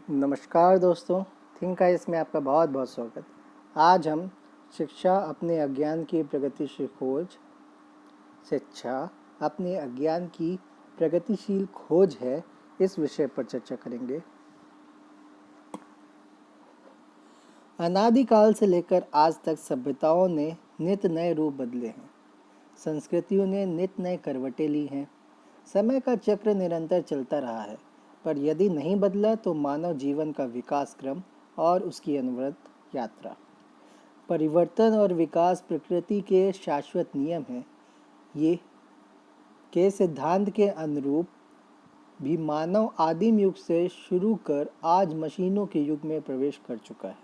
नमस्कार दोस्तों, think ice में आपका बहुत बहुत स्वागत। आज हम शिक्षा अपने अज्ञान की प्रगतिशील खोज शिक्षा अपने अज्ञान की प्रगतिशील खोज है इस विषय पर चर्चा करेंगे। अनादिकाल से लेकर आज तक सभ्यताओं ने नित नए रूप बदले हैं। संस्कृतियों ने नित नए करवटें ली हैं। समय का चक्र निरंतर चलता रहा है, पर यदि नहीं बदला तो मानव जीवन का विकास क्रम और उसकी अनवरत यात्रा। परिवर्तन और विकास प्रकृति के शाश्वत नियम हैं। ये के सिद्धांत के अनुरूप भी मानव आदिम युग से शुरू कर आज मशीनों के युग में प्रवेश कर चुका है।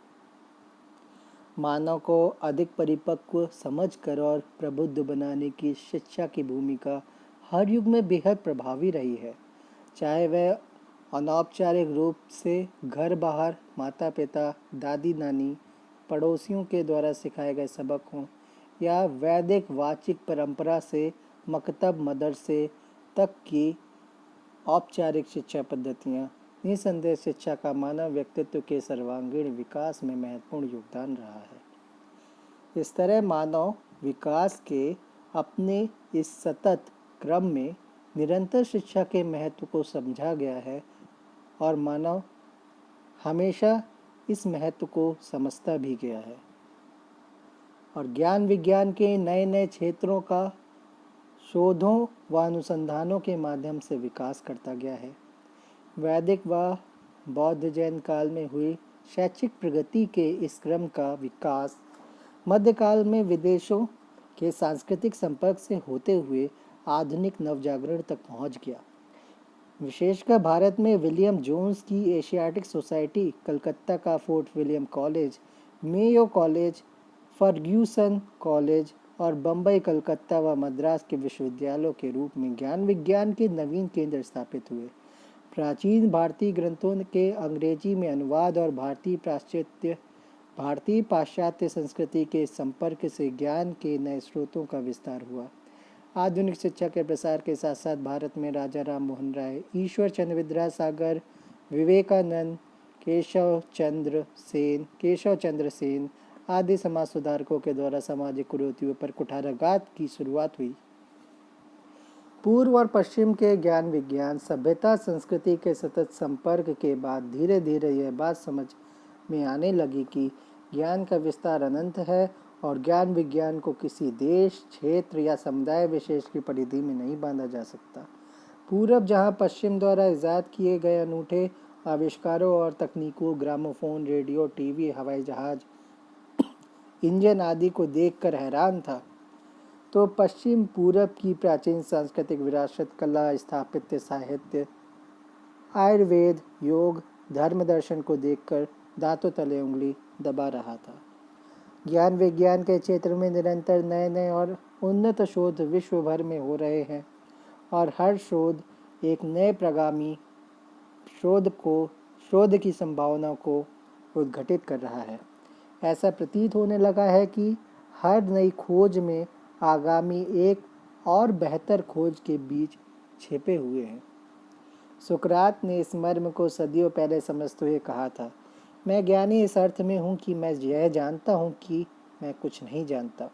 मानव को अधिक परिपक्व समझकर और प्रबुद्ध बनाने की शिक्षा की भूमिका हर युग में बेहद प्रभावी रही है। चाहे वह अनौपचारिक रूप से घर बाहर माता पिता, दादी नानी, पड़ोसियों के द्वारा सिखाए गए सबक हों, या वैदिक वाचिक परंपरा से मकतब मदरसे तक की औपचारिक शिक्षा पद्धतियाँ, निसंदेह शिक्षा का मानव व्यक्तित्व के सर्वांगीण विकास में महत्वपूर्ण योगदान रहा है। इस तरह मानव विकास के अपने इस सतत क्रम में निरंतर शिक्षा के महत्व को समझा गया है और मानव हमेशा इस महत्व को समझता भी गया है और ज्ञान विज्ञान के नए नए क्षेत्रों का शोधों व अनुसंधानों के माध्यम से विकास करता गया है। वैदिक व बौद्ध जैन काल में हुई शैक्षिक प्रगति के इस क्रम का विकास मध्यकाल में विदेशों के सांस्कृतिक संपर्क से होते हुए आधुनिक नवजागरण तक पहुंच गया। विशेषकर भारत में विलियम जोन्स की एशियाटिक सोसाइटी, कलकत्ता का Fort William College, Mayo College, Fergusson College और बम्बई, कलकत्ता व मद्रास के विश्वविद्यालयों के रूप में ज्ञान विज्ञान के नवीन केंद्र स्थापित हुए। प्राचीन भारतीय ग्रंथों के अंग्रेजी में अनुवाद और भारतीय पाश्चात्य संस्कृति के संपर्क से ज्ञान के नए स्रोतों का विस्तार हुआ। आधुनिक शिक्षा के प्रसार के साथ साथ भारत में राजा राम मोहन राय, ईश्वर चंद्र विद्यासागर, विवेकानंद, केशव चंद्र सेन आदि समाज सुधारकों के द्वारा सामाजिक कुरीतियों पर कुठाराघात की शुरुआत हुई। पूर्व और पश्चिम के ज्ञान विज्ञान सभ्यता संस्कृति के सतत संपर्क के बाद धीरे धीरे यह बात समझ में आने लगी कि ज्ञान का विस्तार अनंत है और ज्ञान विज्ञान को किसी देश, क्षेत्र या समुदाय विशेष की परिधि में नहीं बांधा जा सकता। पूरब जहां पश्चिम द्वारा इजाद किए गए अनूठे आविष्कारों और तकनीकों, ग्रामोफोन, रेडियो, टीवी, हवाई जहाज, इंजन आदि को देखकर हैरान था, तो पश्चिम पूरब की प्राचीन सांस्कृतिक विरासत, कला, स्थापत्य, साहित्य, आयुर्वेद, योग, धर्म दर्शन को देखकर दांतों तले उंगली दबा रहा था। ज्ञान विज्ञान के क्षेत्र में निरंतर नए नए और उन्नत शोध विश्व भर में हो रहे हैं और हर शोध एक नए प्रगामी शोध की संभावना को उद्घटित कर रहा है। ऐसा प्रतीत होने लगा है कि हर नई खोज में आगामी एक और बेहतर खोज के बीच छिपे हुए हैं। सुकरात ने इस मर्म को सदियों पहले समझते हुए कहा था, मैं ज्ञानी इस अर्थ में हूँ कि मैं यह जानता हूँ कि मैं कुछ नहीं जानता।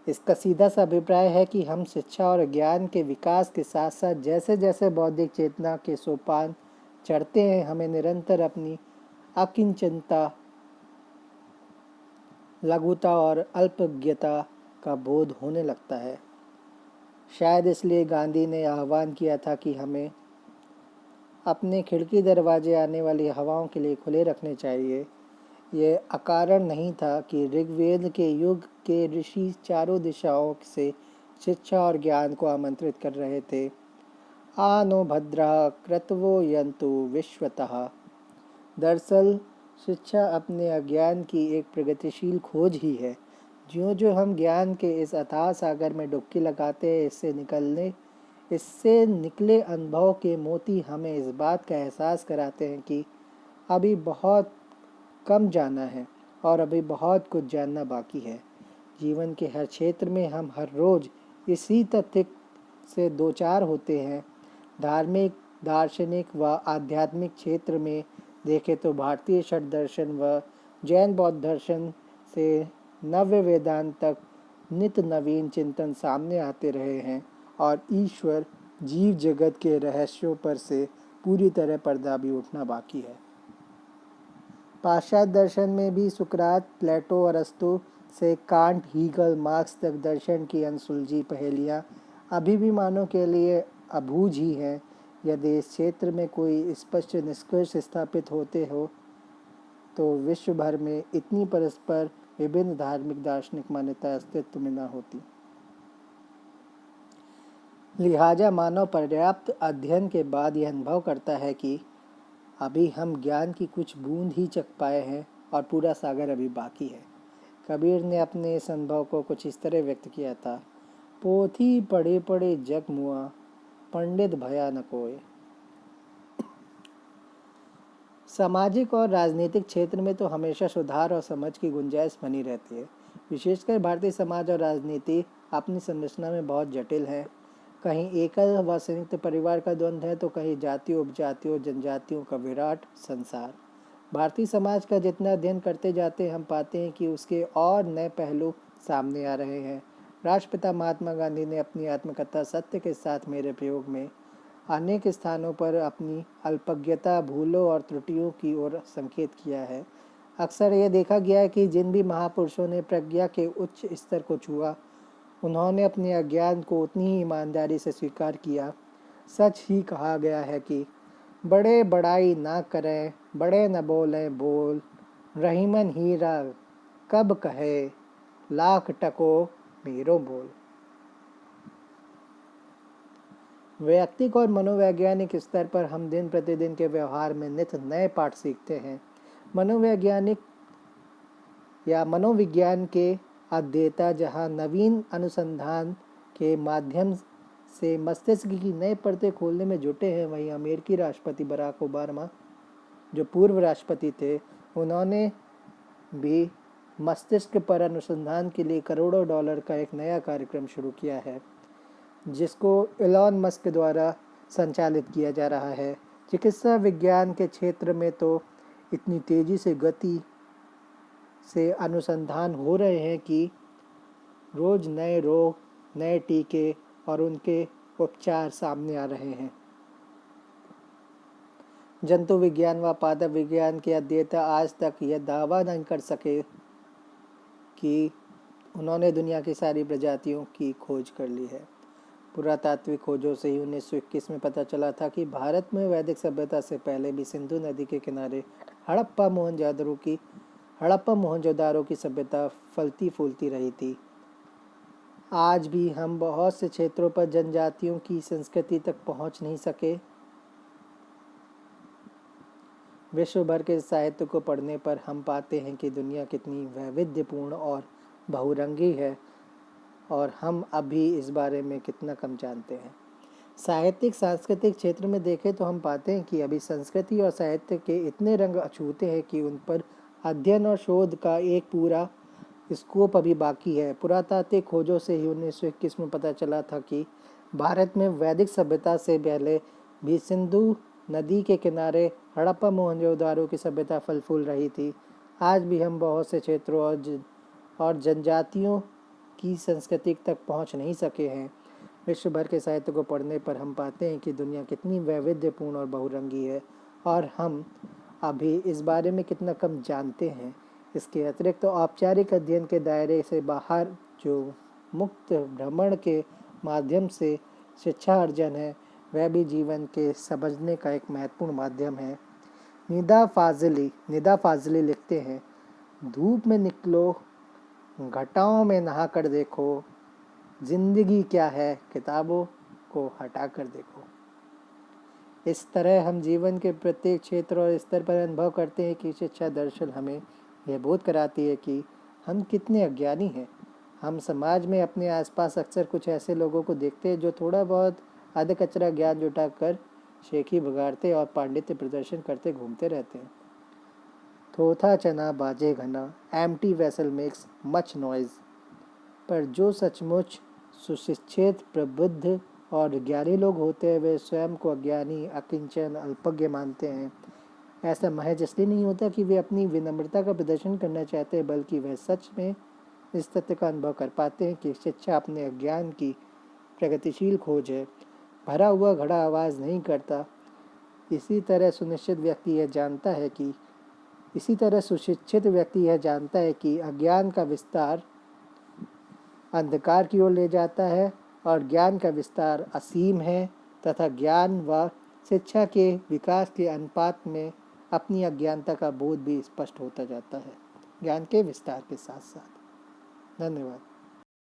इसका सीधा सा अभिप्राय है कि हम शिक्षा और ज्ञान के विकास के साथ साथ जैसे जैसे बौद्धिक चेतना के सोपान चढ़ते हैं, हमें निरंतर अपनी अकिंचनता, लघुता और अल्पज्ञता का बोध होने लगता है। शायद इसलिए गांधी ने आह्वान किया था कि हमें अपने खिड़की दरवाजे आने वाली हवाओं के लिए खुले रखने चाहिए। ये अकारण नहीं था कि ऋग्वेद के युग के ऋषि चारों दिशाओं से शिक्षा और ज्ञान को आमंत्रित कर रहे थे। आ नो भद्रः क्रतवो यन्तु विश्वतः। दरअसल शिक्षा अपने अज्ञान की एक प्रगतिशील खोज ही है। ज्यों ज्यों हम ज्ञान के इस अथाह सागर में डुबकी लगाते हैं, इससे निकले अनुभव के मोती हमें इस बात का एहसास कराते हैं कि अभी बहुत कम जाना है और अभी बहुत कुछ जानना बाकी है। जीवन के हर क्षेत्र में हम हर रोज इसी तथ्य से दो चार होते हैं। धार्मिक, दार्शनिक व आध्यात्मिक क्षेत्र में देखें तो भारतीय षट दर्शन व जैन बौद्ध दर्शन से नव्य वेदांत तक नित नवीन चिंतन सामने आते रहे हैं और ईश्वर जीव जगत के रहस्यों पर से पूरी तरह पर्दा भी उठना बाकी है। पाश्चात्य दर्शन में भी सुकरात, प्लेटो, अरस्तु से कांट, हीगल, मार्क्स तक दर्शन की अनसुलझी पहेलियाँ अभी भी मानव के लिए अबूझ ही हैं। यदि इस क्षेत्र में कोई स्पष्ट निष्कर्ष स्थापित होते हो तो विश्व भर में इतनी परस्पर विभिन्न धार्मिक दार्शनिक मान्यता अस्तित्व में न होती। लिहाजा मानव पर्याप्त अध्ययन के बाद यह अनुभव करता है कि अभी हम ज्ञान की कुछ बूंद ही चख पाए हैं और पूरा सागर अभी बाकी है। कबीर ने अपने इस अनुभव को कुछ इस तरह व्यक्त किया था: पोथी पढ़े पढ़े जग मुआ, पंडित भया न कोय। सामाजिक और राजनीतिक क्षेत्र में तो हमेशा सुधार और समझ की गुंजाइश बनी रहती है। विशेषकर भारतीय समाज और राजनीति अपनी संरचना में बहुत जटिल है। कहीं एकल व संयुक्त परिवार का द्वंद्व है तो कहीं जातियों, उपजातियों, जनजातियों का विराट संसार। भारतीय समाज का जितना अध्ययन करते जाते हैं हम पाते हैं कि उसके और नए पहलू सामने आ रहे हैं। राष्ट्रपिता महात्मा गांधी ने अपनी आत्मकथा सत्य के साथ मेरे प्रयोग में अनेक स्थानों पर अपनी अल्पज्ञता, भूलों और त्रुटियों की ओर संकेत किया है। अक्सर यह देखा गया है कि जिन भी महापुरुषों ने प्रज्ञा के उच्च स्तर को छुआ, उन्होंने अपने अज्ञान को उतनी ही ईमानदारी से स्वीकार किया। सच ही कहा गया है कि बड़े बड़ाई ना करें, बड़े न बोलें बोल, रहीमन हीरा कब कहे, लाख टको मेरो बोल। वैयक्तिक और मनोवैज्ञानिक स्तर पर हम दिन प्रतिदिन के व्यवहार में नित नए पाठ सीखते हैं। मनोवैज्ञानिक या मनोविज्ञान के अध्येता जहां नवीन अनुसंधान के माध्यम से मस्तिष्क की नए परतें खोलने में जुटे हैं, वहीं अमेरिकी राष्ट्रपति बराक ओबामा, जो पूर्व राष्ट्रपति थे, उन्होंने भी मस्तिष्क पर अनुसंधान के लिए करोड़ों डॉलर का एक नया कार्यक्रम शुरू किया है, जिसको एलॉन मस्क द्वारा संचालित किया जा रहा है। चिकित्सा विज्ञान के क्षेत्र में तो इतनी तेजी से गति से अनुसंधान हो रहे हैं कि रोज नए रोग, नए टीके और उनके उपचार सामने आ रहे हैं। जंतु विज्ञान व पादप विज्ञान के अध्येता आज तक यह दावा नहीं कर सके कि उन्होंने दुनिया की सारी प्रजातियों की खोज कर ली है। पुरातात्विक खोजों से ही 1921 में पता चला था कि भारत में वैदिक सभ्यता से पहले भी सिंधु नदी के किनारे हड़प्पा मोहनजोदारो की सभ्यता फलती फूलती रही थी। आज भी हम बहुत से क्षेत्रों पर जनजातियों की संस्कृति तक पहुंच नहीं सके। विश्व भर के साहित्य को पढ़ने पर हम पाते हैं कि दुनिया कितनी वैविध्यपूर्ण और बहुरंगी है और हम अभी इस बारे में कितना कम जानते हैं। साहित्यिक सांस्कृतिक क्षेत्र में देखें तो हम पाते हैं कि अभी संस्कृति और साहित्य के इतने रंग अछूते हैं कि उन पर अध्ययन और शोध का एक पूरा स्कोप अभी बाकी है। पुरातात्विक खोजों से ही 1921 में पता चला था कि भारत में वैदिक सभ्यता से पहले भी सिंधु नदी के किनारे हड़प्पा मोहनजोदारो की सभ्यता फल फूल रही थी। आज भी हम बहुत से क्षेत्रों और जनजातियों की संस्कृति तक पहुंच नहीं सके हैं। विश्व भर के साहित्य को पढ़ने पर हम पाते हैं कि दुनिया कितनी वैविध्यपूर्ण और बहुरंगी है और हम अभी इस बारे में कितना कम जानते हैं। इसके अतिरिक्त औपचारिक अध्ययन के दायरे से बाहर जो मुक्त भ्रमण के माध्यम से शिक्षा अर्जन है, वह भी जीवन के समझने का एक महत्वपूर्ण माध्यम है। निदा फाजली लिखते हैं, धूप में निकलो, घटाओं में नहा कर देखो, जिंदगी क्या है, किताबों को हटा कर देखो। इस तरह हम जीवन के प्रत्येक क्षेत्र और स्तर पर अनुभव करते हैं कि शिक्षा दर्शन हमें यह बोध कराती है कि हम कितने अज्ञानी हैं। हम समाज में अपने आसपास अक्सर कुछ ऐसे लोगों को देखते हैं जो थोड़ा बहुत आधा कचरा ज्ञान जुटाकर शेखी बगाड़ते और पांडित्य प्रदर्शन करते घूमते रहते हैं। थोथा चना बाजे घना, empty vessel makes much noise. पर जो सचमुच सुशिक्षित, प्रबुद्ध और ज्ञानी लोग होते हैं, वे स्वयं को अज्ञानी, अकिंचन, अल्पज्ञ मानते हैं। ऐसा महज इसलिए नहीं होता कि वे अपनी विनम्रता का प्रदर्शन करना चाहते हैं, बल्कि वह सच में इस तथ्य का अनुभव कर पाते हैं कि शिक्षा अपने अज्ञान की प्रगतिशील खोज है। भरा हुआ घड़ा आवाज़ नहीं करता। इसी तरह सुनिश्चित व्यक्ति यह जानता है कि इसी तरह सुशिक्षित व्यक्ति यह जानता है कि अज्ञान का विस्तार अंधकार की ओर ले जाता है और ज्ञान का विस्तार असीम है, तथा ज्ञान व शिक्षा के विकास के अनुपात में अपनी अज्ञानता का बोध भी स्पष्ट होता जाता है, ज्ञान के विस्तार के साथ साथ। धन्यवाद।